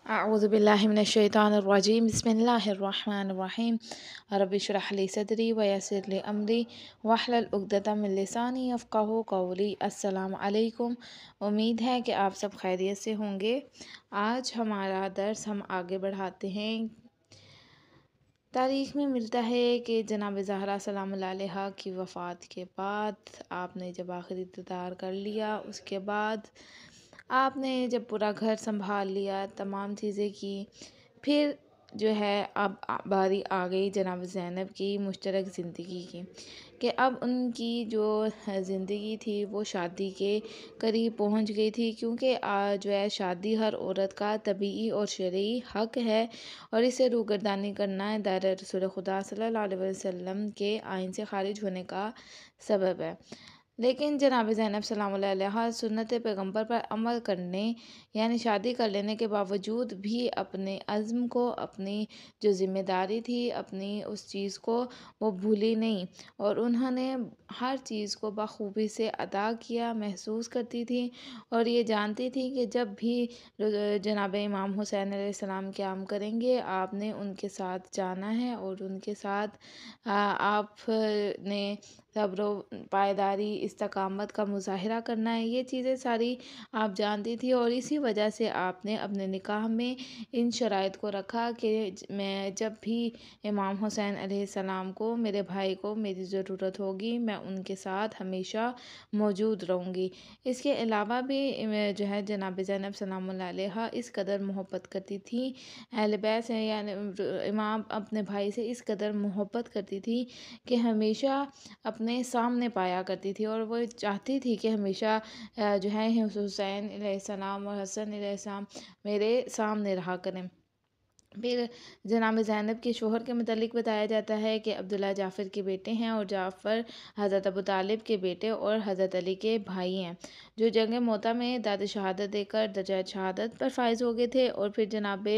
أعوذ بالله من الشيطان الرجيم بسم الله الرحمن الرحیم رب اشرح لی صدری ویسر لی امری واحلل عقدۃ من لسانی یفقہوا قولی۔ السلام علیکم، امید ہے کہ آپ سب خیریت سے ہوں گے۔ آج ہمارا درس ہم آگے بڑھاتے ہیں۔ تاریخ میں ملتا ہے کہ جناب زہرا سلام اللہ علیہا کی وفات کے بعد آپ نے جب آخری دیدار کر لیا، اس کے بعد آپ نے جب پورا گھر سنبھال لیا، تمام چیزیں کی، پھر جو ہے اب باری آ گئی جناب زینب کی مشترک زندگی کی، کہ اب ان کی جو زندگی تھی وہ شادی کے قریب پہنچ گئی تھی، کیونکہ جو ہے شادی ہر عورت کا طبیعی اور شرعی حق ہے، اور اسے روگردانی کرنا دائرہ رسول خدا صلی اللہ علیہ وسلم کے آئین سے خارج ہونے کا سبب ہے۔ لیکن جناب زینب سلام اللہ علیہا سنت پیغمبر پر عمل کرنے یعنی شادی کر لینے کے باوجود بھی اپنے عزم کو، اپنی جو ذمہ داری تھی، اپنی اس چیز کو وہ بھولی نہیں، اور انہوں نے ہر چیز کو بخوبی سے ادا کیا، محسوس کرتی تھی اور یہ جانتی تھی کہ جب بھی جناب امام حسین علیہ السلام قیام کریں گے، آپ نے ان کے ساتھ جانا ہے اور ان کے ساتھ آپ نے صبر و پائیداری، استقامت کا مظاہرہ کرنا ہے۔ یہ چیزیں ساری آپ جانتی تھی، اور اسی وجہ سے آپ نے اپنے نکاح میں ان شرائط کو رکھا کہ میں جب بھی امام حسین علیہ السلام کو، میرے بھائی کو میری ضرورت ہوگی، میں ان کے ساتھ ہمیشہ موجود رہوں گی۔ اس کے علاوہ بھی جو ہے جناب زینب سلام اللہ علیہا اس قدر محبت کرتی تھی اہل بیت سے، یعنی امام اپنے بھائی سے اس قدر محبت کرتی تھی کہ ہمیشہ اپنے سامنے پایا کرتی تھی، اور وہ چاہتی تھی کہ ہمیشہ جو ہے حسین علیہ السلام اور حسن علیہ السلام میرے سامنے رہا کریں۔ پھر جناب زینب کے شوہر کے متعلق بتایا جاتا ہے کہ عبداللہ جعفر کے بیٹے ہیں، اور جعفر حضرت ابو طالب کے بیٹے اور حضرت علی کے بھائی ہیں، جو جنگ موتا میں داد شہادت دے کر درجہ شہادت پر فائز ہو گئے تھے۔ اور پھر جناب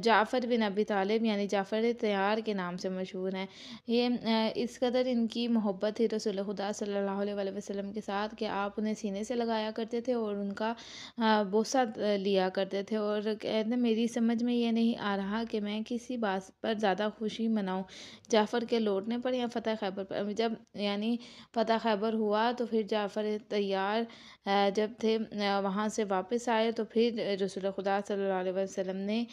جعفر بن ابی طالب یعنی جعفر طیار کے نام سے مشہور ہیں۔ یہ اس قدر ان کی محبت تھی رسول خدا صلی اللہ علیہ وسلم کے ساتھ کہ آپ انہیں سینے سے لگایا کرتے تھے اور ان کا بوسہ لیا کرتے تھے، اور کہتے میری سمجھ میں یہ نہیں آ رہا کہ میں کسی بات پر زیادہ خوشی مناؤں، جعفر کے لوٹنے پر یا فتح خیبر پر۔ جب یعنی فتح خیبر ہوا تو پھر جعفر طیار جب تھے وہاں سے واپس آئے، تو پھر رسول خدا صلی اللہ علیہ وسلم نے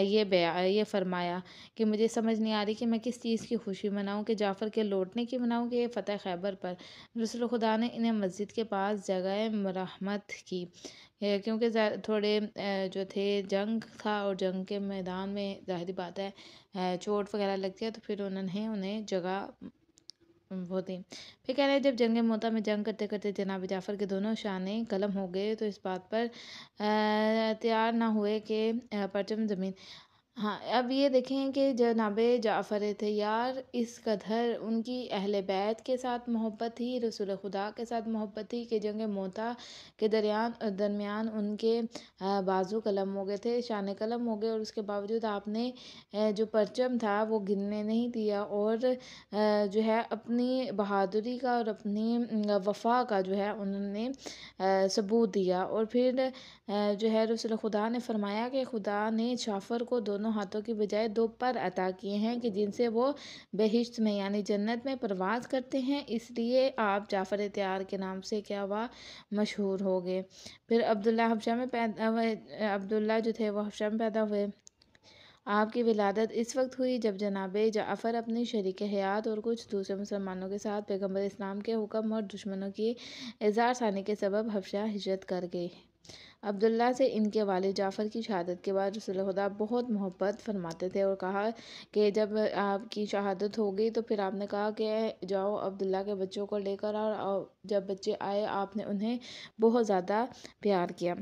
یہ فرمایا کہ مجھے سمجھ نہیں آ رہی کہ میں کس چیز کی خوشی مناؤں، کہ جعفر کے لوٹنے کی مناؤں کہ فتح خیبر پر۔ رسول خدا نے انہیں مسجد کے پاس جگہ مرحمت کی، کیونکہ تھوڑے جو تھے جنگ تھا، اور جنگ کے میدان میں ظاہری بات ہے چوٹ وغیرہ لگتی ہے، تو پھر انہیں جگہ وہ دی۔ پھر کہہ رہے ہیں جب جنگ موتا میں جنگ کرتے کرتے جناب جعفر کے دونوں شانے قلم ہو گئے، تو اس بات پر تیار نہ ہوئے کہ پرچم زمین۔ ہاں، اب یہ دیکھیں کہ جناب جعفر طیار اس قدر ان کی اہل بیت کے ساتھ محبت تھی، رسول خدا کے ساتھ محبت تھی، کہ جنگ موتا کے درمیان ان کے بازو قلم ہو گئے تھے، شانے قلم ہو گئے، اور اس کے باوجود آپ نے جو پرچم تھا وہ گرنے نہیں دیا، اور جو ہے اپنی بہادری کا اور اپنی وفا کا جو ہے انہوں نے ثبوت دیا۔ اور پھر جو ہے رسول خدا نے فرمایا کہ خدا نے جعفر کو دونوں ہاتھوں کی بجائے 2 پر عطا کیے ہیں، کہ جن سے وہ بہشت میں یعنی جنت میں پرواز کرتے ہیں، اس لیے آپ جعفر طیار کے نام سے کیا ہوا، مشہور ہو گئے۔ پھر عبداللہ جو تھے وہ حبشہ میں پیدا ہوئے۔ آپ کی ولادت اس وقت ہوئی جب جناب جعفر اپنی شریک حیات اور کچھ دوسرے مسلمانوں کے ساتھ پیغمبر اسلام کے حکم اور دشمنوں کی اظہار ثانی کے سبب حبشہ ہجرت کر گئے۔ عبداللہ سے ان کے والد جعفر کی شہادت کے بعد رسول خدا بہت محبت فرماتے تھے، اور کہا کہ جب آپ کی شہادت ہو گئی تو پھر آپ نے کہا کہ جاؤ عبداللہ کے بچوں کو لے کر آؤ، اور جب بچے آئے آپ نے انہیں بہت زیادہ پیار کیا۔